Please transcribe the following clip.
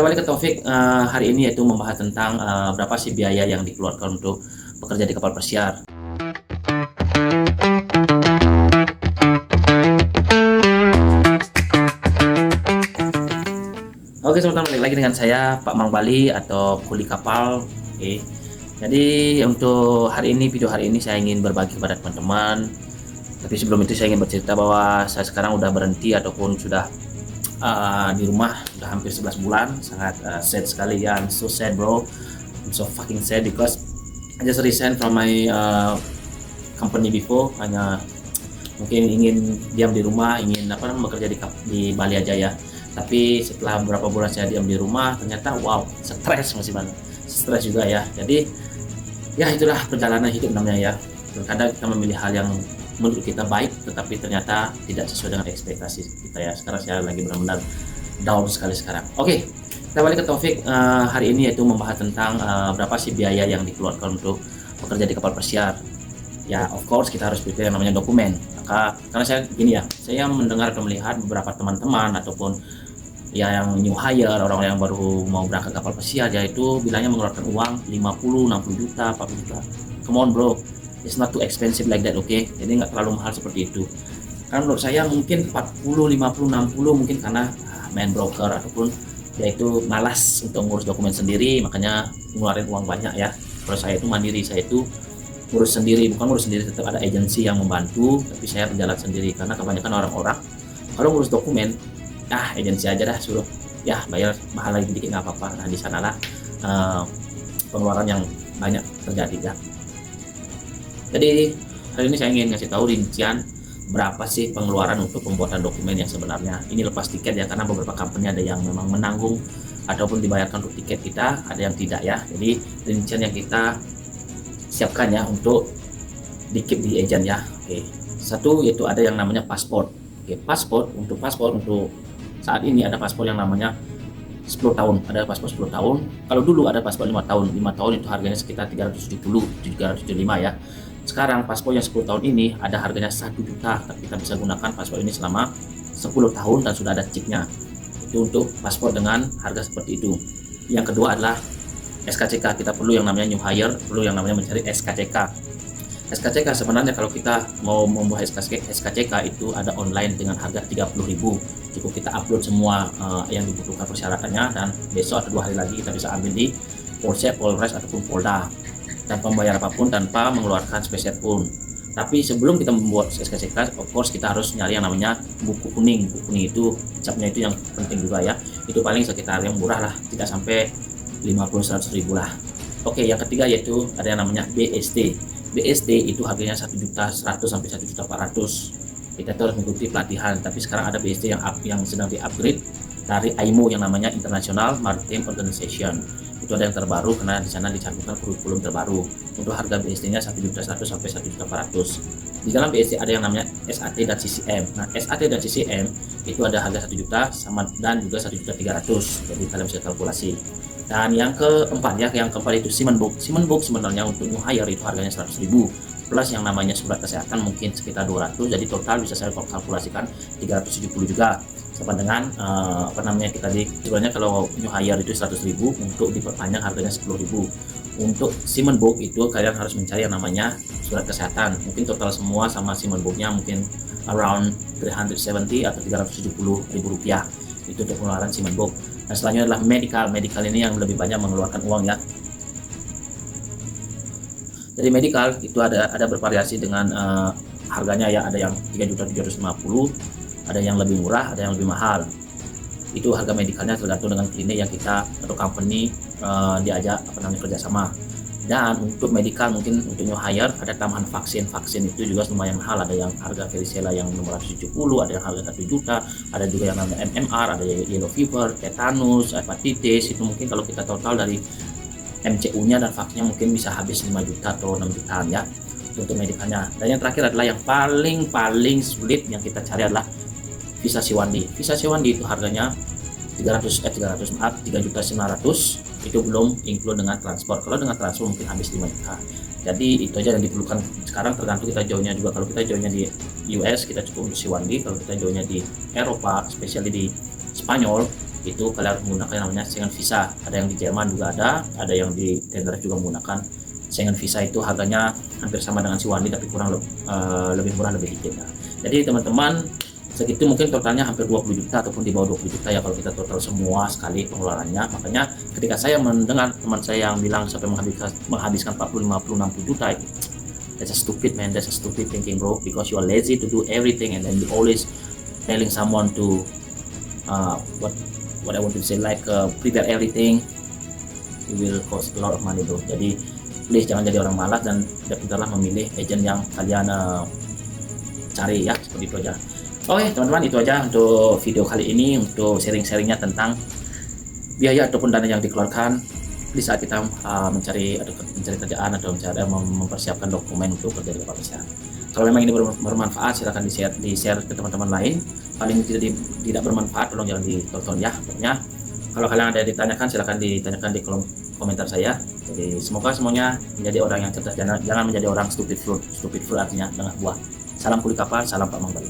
Kembali ke topik hari ini yaitu membahas tentang berapa sih biaya yang dikeluarkan untuk bekerja di kapal pesiar. Oke, teman-teman, balik lagi dengan saya Pak Mang Bali atau Kuli Kapal. Oke. Jadi untuk video hari ini saya ingin berbagi kepada teman-teman. Tapi sebelum itu saya ingin bercerita bahwa saya sekarang udah berhenti ataupun sudah di rumah udah hampir 11 bulan. Sangat sad sekali ya. I'm so sad, bro. I'm so fucking sad because I just resigned from my company before. Hanya mungkin ingin diam di rumah, ingin bekerja di Bali aja ya. Tapi setelah beberapa bulan saya diam di rumah, ternyata wow, stres masih banget, stres juga ya. Jadi ya itulah perjalanan hidup namanya ya. Terkadang kita memilih hal yang menurut kita baik, tetapi ternyata tidak sesuai dengan ekspektasi kita ya. Sekarang saya lagi benar-benar down sekali sekarang. Oke, kita balik ke topik hari ini yaitu membahas tentang berapa sih biaya yang dikeluarkan untuk bekerja di kapal pesiar. Ya, of course kita harus prepare yang namanya dokumen. Karena saya gini ya, saya mendengar atau melihat beberapa teman-teman ataupun ya yang new hire, orang-orang yang baru mau berangkat kapal pesiar, yaitu bilangnya mengeluarkan uang 50, 60 juta, 40 juta. Come on bro, it's not too expensive like that, okay? Jadi nggak terlalu mahal seperti itu. Karena menurut saya mungkin 40, 50, 60 mungkin karena main broker ataupun yaitu malas untuk ngurus dokumen sendiri, makanya ngeluarin uang banyak ya. Kalau saya itu mandiri, saya itu ngurus sendiri, bukan ngurus sendiri, tetap ada agensi yang membantu, tapi saya berjalan sendiri karena kebanyakan orang-orang kalau ngurus dokumen agensi aja dah, suruh ya bayar mahal lagi dikit nggak apa-apa. Nah di sanalah pengeluaran yang banyak terjadi ya. Jadi hari ini saya ingin ngasih tahu rincian berapa sih pengeluaran untuk pembuatan dokumen yang sebenarnya. Ini lepas tiket ya, karena beberapa company ada yang memang menanggung ataupun dibayarkan untuk tiket kita, ada yang tidak ya. Jadi rincian yang kita siapkan ya untuk di-keep di agent ya. Oke. Satu yaitu ada yang namanya paspor. Oke, paspor untuk saat ini ada paspor yang namanya 10 tahun, ada paspor 10 tahun. Kalau dulu ada paspor 5 tahun. 5 tahun itu harganya sekitar 370, 375 ya. Sekarang paspor yang 10 tahun ini ada harganya 1 juta, tapi kita bisa gunakan paspor ini selama 10 tahun dan sudah ada chipnya. Itu untuk paspor dengan harga seperti itu. Yang kedua adalah SKCK. Kita perlu yang namanya new hire, perlu yang namanya mencari SKCK. SKCK sebenarnya kalau kita mau membuat SKCK itu ada online dengan harga 30.000. Cukup kita upload semua yang dibutuhkan persyaratannya, dan besok atau 2 hari lagi kita bisa ambil di Polsek, Polres ataupun Polda tanpa membayar apapun, tanpa mengeluarkan spesial pun. Tapi sebelum kita membuat SKCK, of course kita harus nyari yang namanya buku kuning. Buku kuning itu capnya itu yang penting juga ya. Itu paling sekitar yang murah lah, tidak sampai 50-100 ribu lah. Oke, yang ketiga yaitu ada yang namanya BST. BST itu harganya 1.100.000 sampai 1.400.000. Kita harus mengikuti pelatihan, tapi sekarang ada BST yang sedang di-upgrade dari IMO yang namanya International Maritime Organization. Itu ada yang terbaru karena di sana dicantumkan kurikulum terbaru. Untuk harga BST-nya 1.100.000 sampai 1.400.000. Di dalam BST ada yang namanya SAT dan CCM. Nah, SAT dan CCM itu ada harga 1 juta sama dan juga 1.300.000. Jadi kalian bisa kalkulasi. Dan yang keempat itu Siemens Book. Siemens Book sebenarnya untuk new hire itu harganya 100.000 plus yang namanya surat kesehatan mungkin sekitar 200, jadi total bisa saya kalkulasikan 370 juga, sama dengan kita sebenarnya kalau new hire itu 100.000, untuk diperpanjang harganya 10.000. Untuk Siemens Book itu kalian harus mencari yang namanya surat kesehatan, mungkin total semua sama Siemens Booknya mungkin around 370 atau 370.000 rupiah. Itu untuk pengeluaran Siemens Book. Nah, selanjutnya adalah medical ini yang lebih banyak mengeluarkan uang ya. Jadi medical itu ada bervariasi dengan harganya ya, ada yang 3.750.000, ada yang lebih murah, ada yang lebih mahal. Itu harga medicalnya tergantung dengan klinik yang kita atau company diajak kerjasama. Dan untuk medical mungkin untuk new hire ada tambahan vaksin itu juga lumayan mahal. Ada yang harga varicella yang nomor 170, ada yang harga 1 juta, ada juga yang namanya MMR, ada yellow fever, tetanus, hepatitis. Itu mungkin kalau kita total dari MCU-nya dan vaksinnya mungkin bisa habis 5 juta atau 6 jutaan ya untuk medicalnya. Dan yang terakhir adalah yang paling sulit yang kita cari adalah visa Siwandi. Visa Siwandi itu harganya 3.900.000, itu belum include dengan transport. Kalau dengan transport mungkin habis 5 juta. Jadi itu aja yang diperlukan. Sekarang tergantung kita jauhnya juga. Kalau kita jauhnya di US kita cukup untuk Siwandi. Kalau kita jauhnya di Eropa, spesial di Spanyol, itu kalian harus menggunakan yang namanya Schengen Visa. Ada yang di Jerman juga ada yang di Denmark juga menggunakan Schengen Visa. Itu harganya hampir sama dengan Siwandi tapi kurang lebih murah, lebih dikit ya. Jadi teman-teman, segitu mungkin totalnya hampir 20 juta ataupun di bawah 20 juta ya kalau kita total semua sekali pengeluarannya. Makanya ketika saya mendengar teman saya yang bilang sampai menghabiskan 40, 50, 60 juta, that's a stupid man, that's a stupid thinking bro, because you are lazy to do everything and then you always telling someone to what I want to say like prepare everything. It will cost a lot of money bro. Jadi please jangan jadi orang malas dan pintarlah memilih agent yang kalian cari ya, seperti itu aja. Oke teman-teman, itu aja untuk video kali ini, untuk sharing-sharingnya tentang biaya ataupun dana yang dikeluarkan di saat kita mencari kerjaan atau mempersiapkan dokumen untuk kerja di kepolisian. Kalau memang ini bermanfaat, silahkan di share ke teman-teman lain. Kalau ini tidak bermanfaat, tolong jangan ditonton ya. Pokoknya kalau kalian ada yang ditanyakan, silahkan ditanyakan di kolom komentar saya. Jadi semoga semuanya menjadi orang yang cerdas, jangan menjadi orang stupid fruit. Stupid fruit artinya dengan buah. Salam kuli kapal, salam Pak Mang Bali.